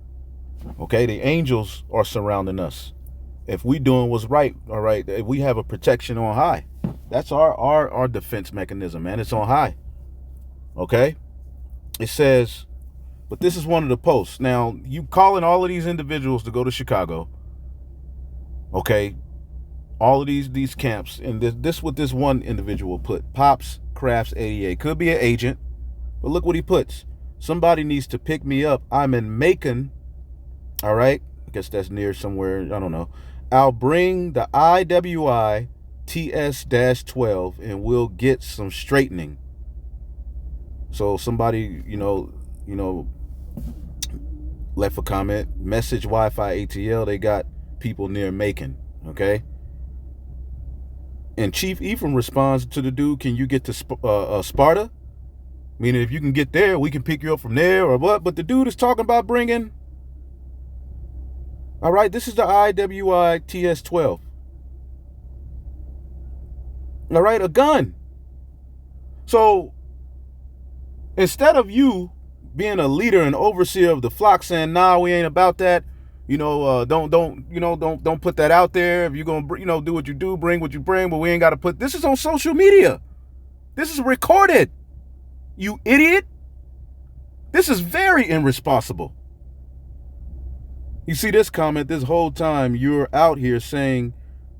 Okay, the angels are surrounding us. If we doing what's right, all right, if we have a protection on high, that's our defense mechanism, man. It's on high. Okay, it says, but this is one of the posts. Now, you calling all of these individuals to go to Chicago, okay, all of these camps, and this what this one individual put, Pops Crafts 88, could be an agent, but look what he puts. Somebody needs to pick me up. I'm in Macon. All right, I guess that's near somewhere, I don't know. I'll bring the IWI TS-12 and we'll get some straightening. So somebody, left a comment, message Wi-Fi ATL, they got people near Macon, okay? And Chief Ephraim responds to the dude, can you get to Sparta? Meaning if you can get there, we can pick you up from there or what? But the dude is talking about bringing, all right, this is the IWI TS-12. All right, a gun. So instead of you being a leader and overseer of the flock saying, nah, we ain't about that, don't put that out there. If you're gonna, do what you do, bring what you bring, but we ain't got to put, this is on social media. This is recorded. You idiot. This is very irresponsible. You see this comment, this whole time you're out here saying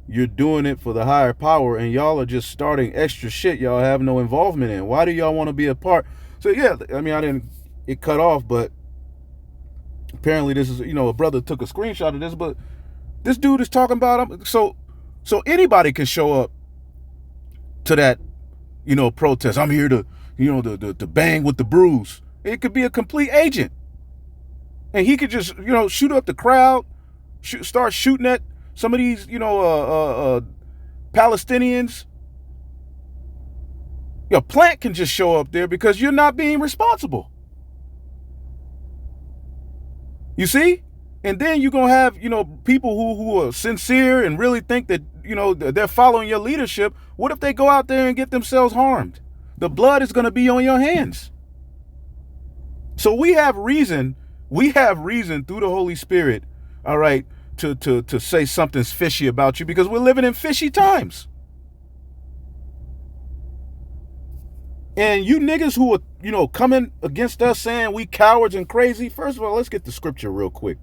you're doing it for the higher power and y'all are just starting extra shit y'all have no involvement in. Why do y'all want to be a part? So yeah, I mean, it cut off, but apparently this is, a brother took a screenshot of this, but this dude is talking about, so anybody can show up to that, protest. I'm here to, to bang with the bruise. It could be a complete agent. And he could just, shoot up the crowd, start shooting at some of these, Palestinians. Your plant can just show up there because you're not being responsible. You see? And then you're going to have, people who are sincere and really think that, they're following your leadership. What if they go out there and get themselves harmed? The blood is going to be on your hands. So we have reason through the Holy Spirit, all right, to say something's fishy about you, because we're living in fishy times. And you niggas who are, coming against us saying we cowards and crazy, first of all, let's get the scripture real quick.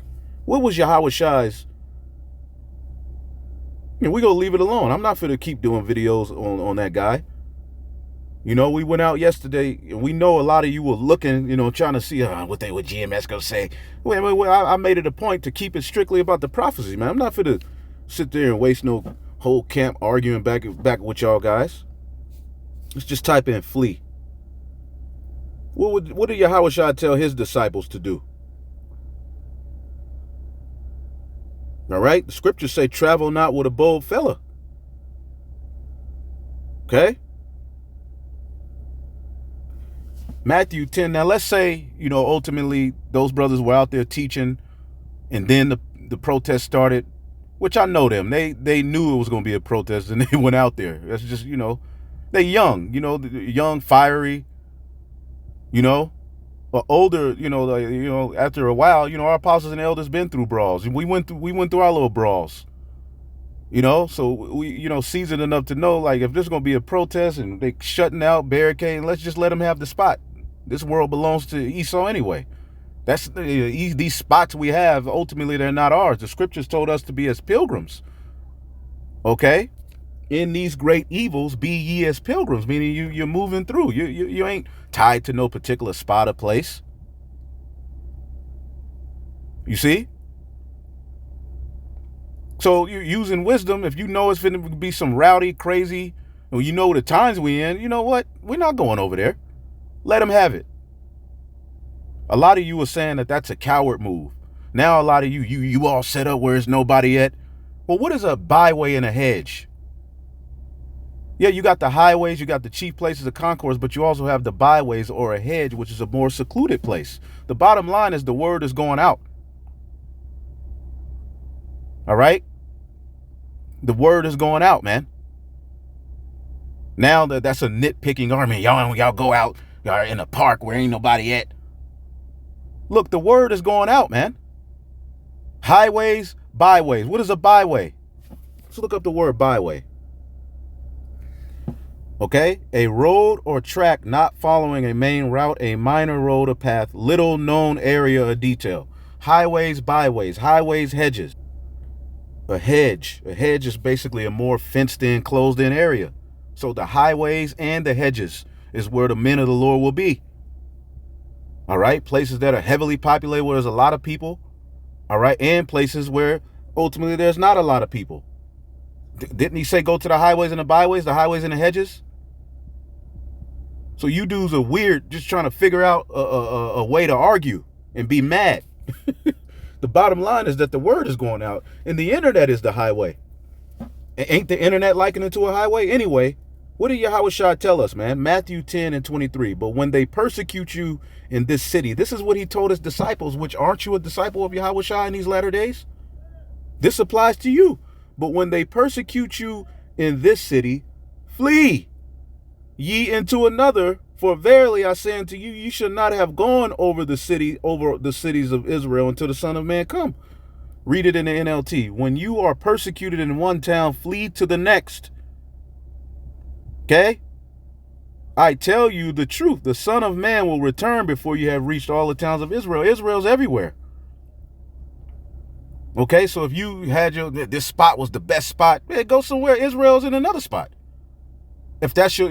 What was Yahawashi's? We're going to leave it alone. I'm not going to keep doing videos on that guy. We went out yesterday, and we know a lot of you were looking, trying to see what GMS going to say. Wait, I made it a point to keep it strictly about the prophecy, man. I'm not going to sit there and waste no whole camp arguing back with y'all guys. Let's just type in flee. What did Yahawashi tell his disciples to do? All right, the scriptures say, travel not with a bold fella. Okay? Matthew 10. Now, let's say, ultimately those brothers were out there teaching, and then the protest started, which I know them. They knew it was going to be a protest, and they went out there. That's just, they young, young, fiery, but older, after a while, our apostles and elders been through brawls. We went through our little brawls, so we, seasoned enough to know, like, if there's going to be a protest and they shutting out, barricading, let's just let them have the spot. This world belongs to Esau anyway. That's these spots we have, ultimately, they're not ours. The scriptures told us to be as pilgrims. Okay? In these great evils, be ye as pilgrims, meaning you're moving through. You ain't tied to no particular spot or place. You see? So you're using wisdom. If you know it's going to be some rowdy, crazy, or the times we in, you know what? We're not going over there. Let them have it. A lot of you are saying that that's a coward move. Now a lot of you all set up where there's nobody at. Well, what is a byway and a hedge? Yeah, you got the highways, you got the chief places of concourse, but you also have the byways or a hedge, which is a more secluded place. The bottom line is the word is going out. All right? The word is going out, man. Now that's a nitpicking argument. Y'all go out, y'all in a park where ain't nobody at. Look, the word is going out, man. Highways, byways. What is a byway? Let's look up the word byway. Okay, a road or track not following a main route, a minor road or path, little known area or detail. Highways, byways, highways, hedges. A hedge is basically a more fenced in, closed in area. So the highways and the hedges is where the men of the Lord will be. All right, places that are heavily populated where there's a lot of people. All right, and places where ultimately there's not a lot of people. Didn't he say go to the highways and the byways, the highways and the hedges? So you dudes are weird, just trying to figure out a way to argue and be mad. The bottom line is that the word is going out, and the internet is the highway. Ain't the internet likened it to a highway? Anyway, what did Yahawashi tell us, man? Matthew 10 and 23. But when they persecute you in this city, this is what he told his disciples, which aren't you a disciple of Yahawashi in these latter days? This applies to you. But when they persecute you in this city, flee ye into another, for verily I say unto you, you should not have gone over the cities of Israel until the Son of Man come. Read it in the NLT. When you are persecuted in one town, flee to the next. Okay? I tell you the truth. The Son of Man will return before you have reached all the towns of Israel. Israel's everywhere. Okay, so if you had this spot was the best spot, go somewhere. Israel's in another spot. If that's your,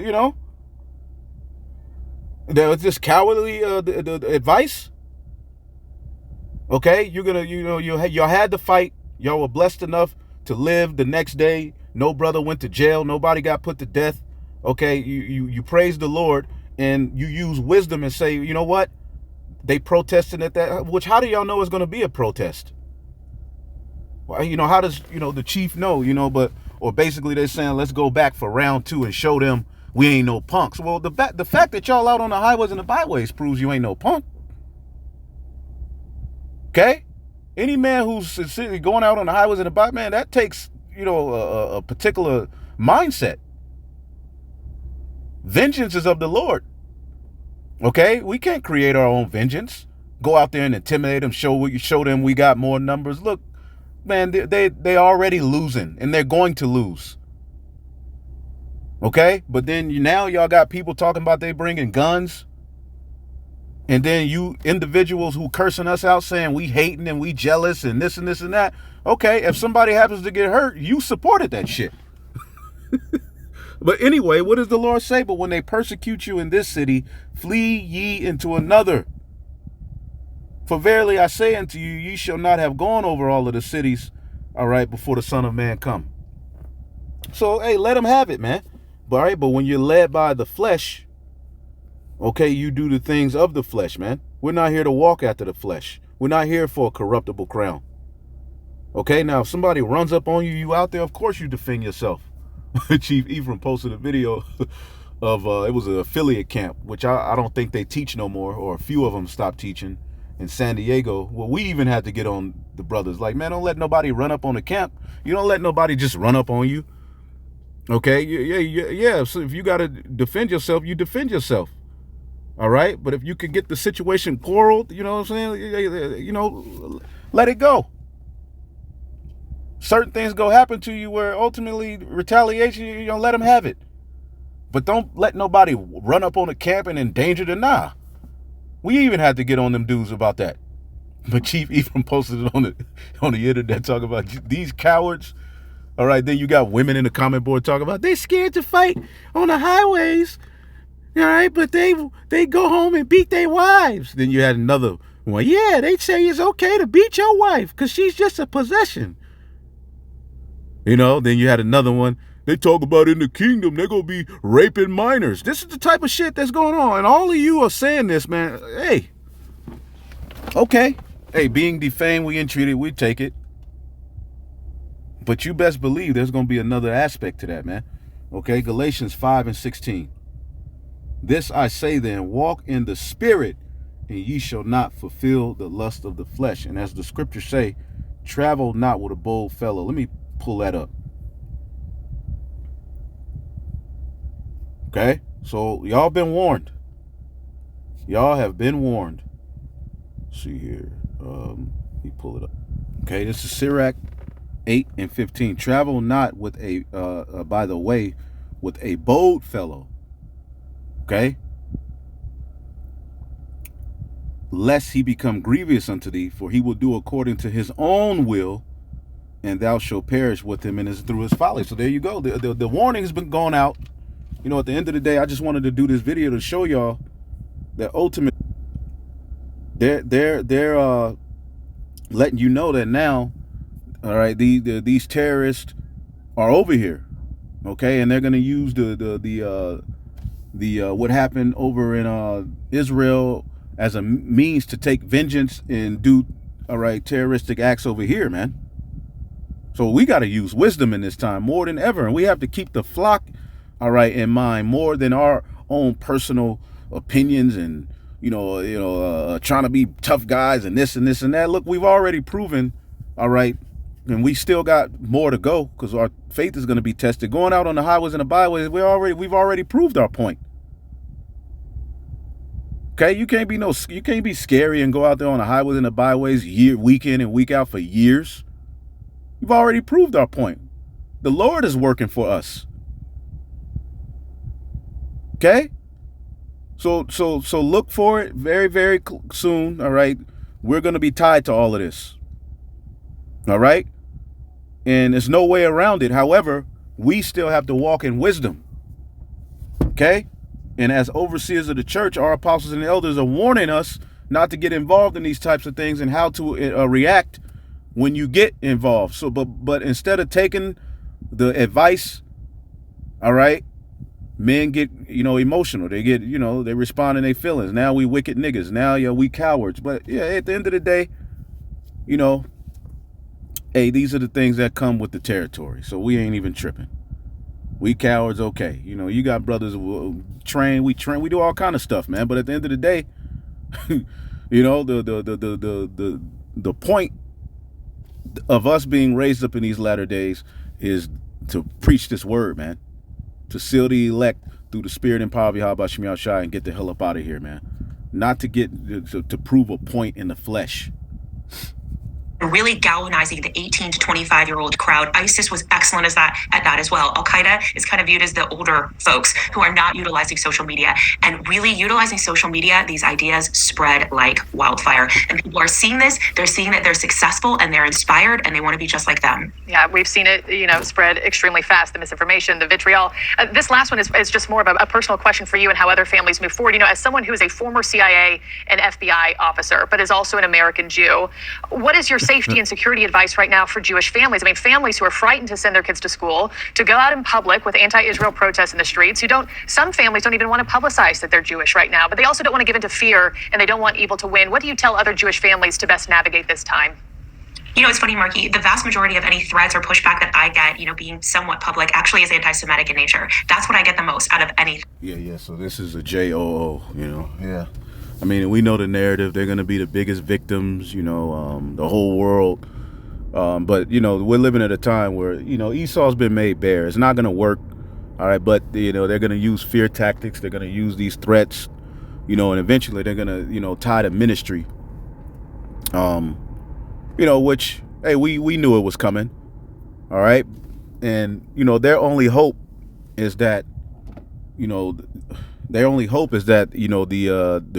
there was this cowardly advice. Okay, you're gonna, y'all had to fight. Y'all were blessed enough to live the next day. No brother went to jail. Nobody got put to death. Okay, you praise the Lord and you use wisdom and say, you know what? They protesting at that. Which how do y'all know it's going to be a protest? Well, how does the chief know? But or basically they're saying let's go back for round 2 and show them we ain't no punks. Well, the fact that y'all out on the highways and the byways proves you ain't no punk. Okay? Any man who's going out on the highways and the bike, man, that takes, a particular mindset. Vengeance is of the Lord. Okay? We can't create our own vengeance. Go out there and intimidate them, show them we got more numbers. Look, man, they already losing, and they're going to lose. Okay? But then now y'all got people talking about they bringing guns. And then you individuals who cursing us out saying we hating and we jealous and this and this and that. Okay, if somebody happens to get hurt, you supported that shit. But anyway, what does the Lord say? But when they persecute you in this city, flee ye into another. For verily I say unto you, ye shall not have gone over all of the cities, all right, before the Son of Man come. So, hey, let them have it, man. But, all right, but when you're led by the flesh, okay, you do the things of the flesh, man. We're not here to walk after the flesh. We're not here for a corruptible crown. Okay, now if somebody runs up on you, you out there, of course you defend yourself. Chief Ephraim posted a video of, it was an affiliate camp, which I don't think they teach no more, or a few of them stopped teaching in San Diego. Well, we even had to get on the brothers. Like, man, don't let nobody run up on the camp. You don't let nobody just run up on you. Okay, yeah. So if you got to defend yourself, you defend yourself. All right, but if you can get the situation quarreled, you know what I'm saying? Let it go. Certain things go happen to you where ultimately retaliation, let them have it. But don't let nobody run up on the camp and endanger the nah. We even had to get on them dudes about that. But Chief Ephraim posted it on the internet talking about these cowards. All right, then you got women in the comment board talking about they scared to fight on the highways. All right, but they go home and beat their wives. Then you had another one. Yeah, they say it's okay to beat your wife because she's just a possession. Then you had another one. They talk about in the kingdom, they're going to be raping minors. This is the type of shit that's going on. And all of you are saying this, man. Hey, okay. Hey, being defamed, we entreated, we take it. But you best believe there's going to be another aspect to that, man. Okay, Galatians 5:16. This I say then, walk in the spirit, and ye shall not fulfill the lust of the flesh. And as the scriptures say, travel not with a bold fellow. Let me pull that up. Okay, so y'all been warned. Y'all have been warned. Let's see here. Let me pull it up. Okay, this is Sirach 8:15. Travel not with by the way, with a bold fellow. Okay? Lest he become grievous unto thee, for he will do according to his own will, and thou shalt perish with him through his folly. So there you go. The warning has been gone out. At the end of the day, I just wanted to do this video to show y'all that ultimately they're letting you know that now, all right, these terrorists are over here, okay, and they're gonna use the what happened over in Israel as a means to take vengeance and do, all right, terroristic acts over here, man. So we got to use wisdom in this time more than ever, and we have to keep the flock, all right, in mind more than our own personal opinions and trying to be tough guys and this and this and that. Look, we've already proven, all right, and we still got more to go because our faith is going to be tested. Going out on the highways and the byways, we've already proved our point. Okay, you can't be scary and go out there on the highways and the byways week in and week out for years. You've already proved our point. The Lord is working for us. Okay? So look for it very, very soon, all right? We're going to be tied to all of this. All right? And there's no way around it. However, we still have to walk in wisdom. Okay? And as overseers of the church, our apostles and elders are warning us not to get involved in these types of things and how to react when you get involved. So, but instead of taking the advice, all right, men get, emotional. They get, they respond in their feelings. Now we wicked niggas. Now, we cowards. But yeah, at the end of the day, hey, these are the things that come with the territory. So we ain't even tripping. We cowards, okay. You got brothers who train, we do all kind of stuff, man. But at the end of the day, the point of us being raised up in these latter days is to preach this word, man. To seal the elect through the spirit and power of Yahawashi and get the hell up out of here, man. Not to get to prove a point in the flesh. Really galvanizing the 18 to 25-year-old crowd. ISIS was excellent at that as well. Al-Qaeda is kind of viewed as the older folks who are not utilizing social media. And really utilizing social media, these ideas spread like wildfire. And people are seeing this. They're seeing that they're successful and they're inspired and they want to be just like them. Yeah, we've seen it, spread extremely fast, the misinformation, the vitriol. This last one is just more of a personal question for you and how other families move forward. As someone who is a former CIA and FBI officer, but is also an American Jew, what is your safety and security advice right now for Jewish families? I mean, families who are frightened to send their kids to school, to go out in public with anti-Israel protests in the streets, some families don't even want to publicize that they're Jewish right now, but they also don't want to give into fear and they don't want evil to win. What do you tell other Jewish families to best navigate this time? It's funny, Marky, the vast majority of any threats or pushback that I get, being somewhat public, actually is anti-Semitic in nature. That's what I get the most out of anything. Yeah, so this is a JOO, yeah. I mean, we know the narrative. They're going to be the biggest victims, the whole world. But, we're living at a time where, Esau's been made bare. It's not going to work. All right. But, they're going to use fear tactics. They're going to use these threats, and eventually they're going to tie to ministry. Which, hey, we knew it was coming. All right. And, their only hope is that, the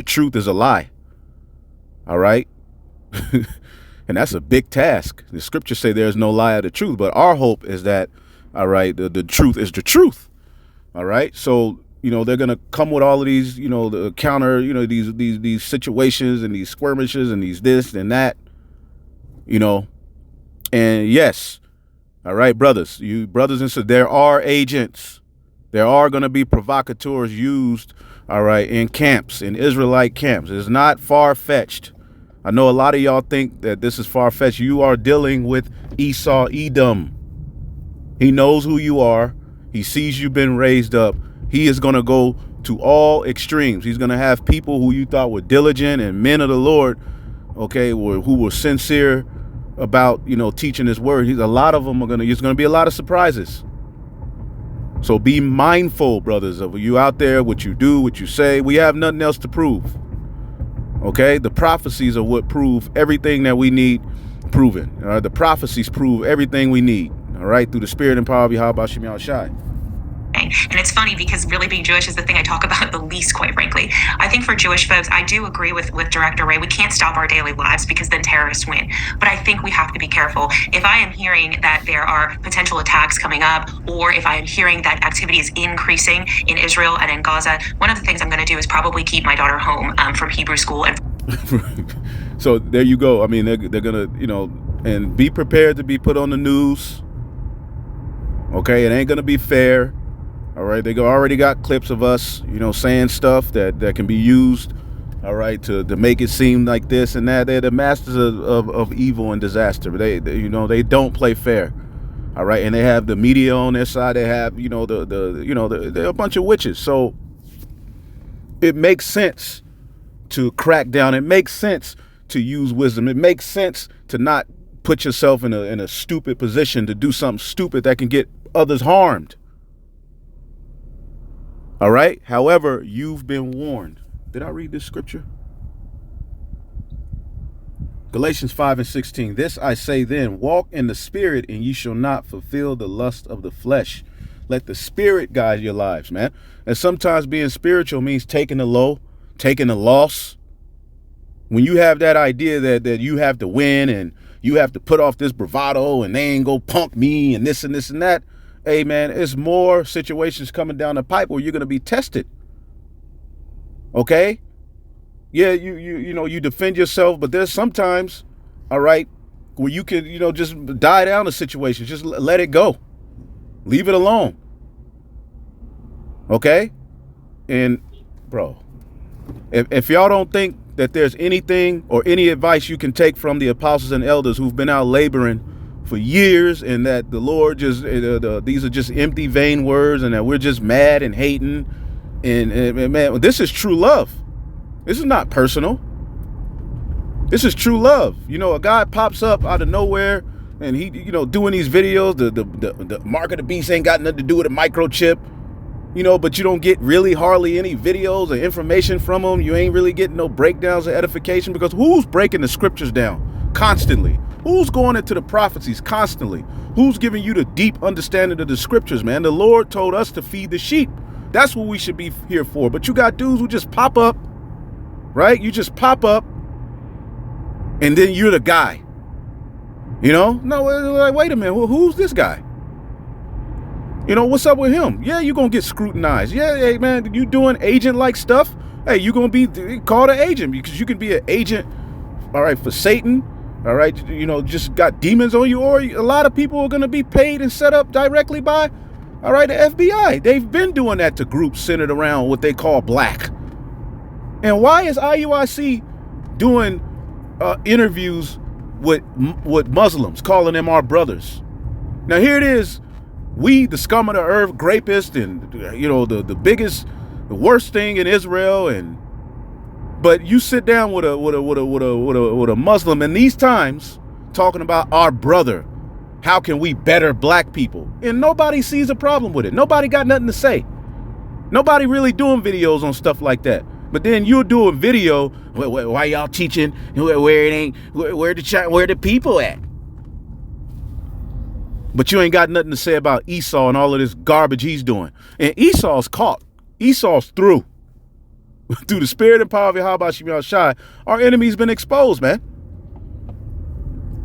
truth is a lie. All right. And that's a big task. The scriptures say there's no lie of the truth, but our hope is that, all right, the truth is the truth. All right. So, they're going to come with all of these, the counter, these situations and these skirmishes and these this and that, and yes. All right, brothers and sisters, there are agents. There are going to be provocateurs used, all right, in camps, in Israelite camps. It's not far-fetched. I know a lot of y'all think that this is far-fetched. You are dealing with Esau Edom. He knows who you are. He sees you've been raised up. He is going to go to all extremes. He's going to have people who you thought were diligent and men of the Lord, okay, who were sincere about, teaching his word. A lot of them there's going to be a lot of surprises. So be mindful, brothers, of you out there, what you do, what you say. We have nothing else to prove. Okay? The prophecies are what prove everything that we need proven. All right? The prophecies prove everything we need. All right? Through the spirit and power of Yahawashi. And it's funny because really being Jewish is the thing I talk about the least, quite frankly. I think for Jewish folks, I do agree with Director Ray. We can't stop our daily lives because then terrorists win. But I think we have to be careful. If I am hearing that there are potential attacks coming up, or if I am hearing that activity is increasing in Israel and in Gaza, one of the things I'm going to do is probably keep my daughter home from Hebrew school. And so there you go. I mean, they're going to, and be prepared to be put on the news. Okay, it ain't going to be fair. All right, they already got clips of us, saying stuff that can be used, all right, to make it seem like this and that. They're the masters of evil and disaster. They don't play fair, all right, and they have the media on their side. They have, they're a bunch of witches. So it makes sense to crack down. It makes sense to use wisdom. It makes sense to not put yourself in a stupid position to do something stupid that can get others harmed. All right. However, you've been warned. Did I read this scripture? Galatians 5:16. This I say then, walk in the spirit and ye shall not fulfill the lust of the flesh. Let the spirit guide your lives, man. And sometimes being spiritual means taking the low, taking the loss. When you have that idea that you have to win and you have to put off this bravado and they ain't go punk me and this and this and that. Hey, man, it's more situations coming down the pipe where you're going to be tested. Okay? Yeah, you defend yourself, but there's sometimes, all right, where you can, just die down a situation. Just let it go. Leave it alone. Okay? And, bro, if y'all don't think that there's anything or any advice you can take from the apostles and elders who've been out laboring for years, and that the Lord just these are just empty, vain words, and that we're just mad and hating, and man, this is true love. This is not personal. This is true love. A guy pops up out of nowhere, and he, you know, doing these videos. The mark of the beast ain't got nothing to do with a microchip, you know, but you don't get really hardly any videos or information from them. You ain't really getting no breakdowns or edification, because who's breaking the scriptures down constantly? Who's going into the prophecies constantly? Who's giving you the deep understanding of the scriptures, man? The Lord told us to feed the sheep. That's what we should be here for. But you got dudes who just pop up, right? You just pop up, and then you're the guy. You know? No, like, wait a minute. Who's this guy? You know, what's up with him? Yeah, you're going to get scrutinized. Yeah, hey, man, you doing agent-like stuff? Hey, you're going to be called an agent, because you can be an agent, all right, for Satan, all right, you know, just got demons on you, or a lot of people are going to be paid and set up directly by, all right, the FBI. They've been doing that to groups centered around what they call black. And why is IUIC doing interviews with Muslims, calling them our brothers? Now, here it is. We, the scum of the earth, grapists, and, you know, the biggest, the worst thing in Israel, but you sit down with a Muslim in these times talking about our brother. How can we better black people? And nobody sees a problem with it. Nobody got nothing to say. Nobody really doing videos on stuff like that. But then you'll do a video. Why y'all teaching where it ain't, where the people at? But you ain't got nothing to say about Esau and all of this garbage he's doing. And Esau's caught. Esau's through. Through the spirit and power of Yahawashi, our enemy's been exposed, man.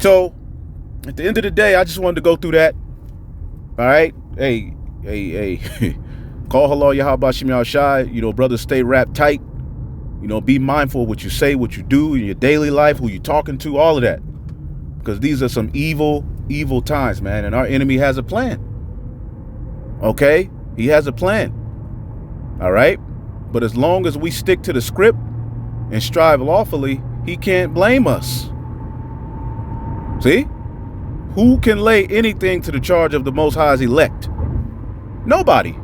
So, at the end of the day, I just wanted to go through that. All right? Hey. Call halal Yahawashi, you know, brothers, stay wrapped tight. You know, be mindful of what you say, what you do in your daily life, who you're talking to, all of that. Because these are some evil times, man. And our enemy has a plan. Okay? He has a plan. All right? But as long as we stick to the script and strive lawfully, he can't blame us. See? Who can lay anything to the charge of the Most High's elect? Nobody.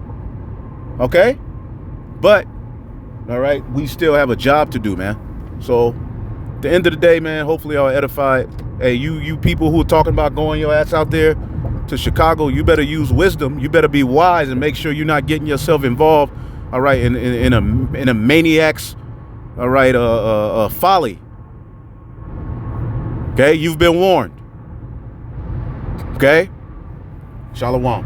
Okay? But, all right, we still have a job to do, man. So, at the end of the day, man, hopefully I'll edify. Hey, you people who are talking about going your ass out there to Chicago, you better use wisdom. You better be wise and make sure you're not getting yourself involved, all right, in a maniac's, all right, folly. Okay? You've been warned. Okay? Shalom.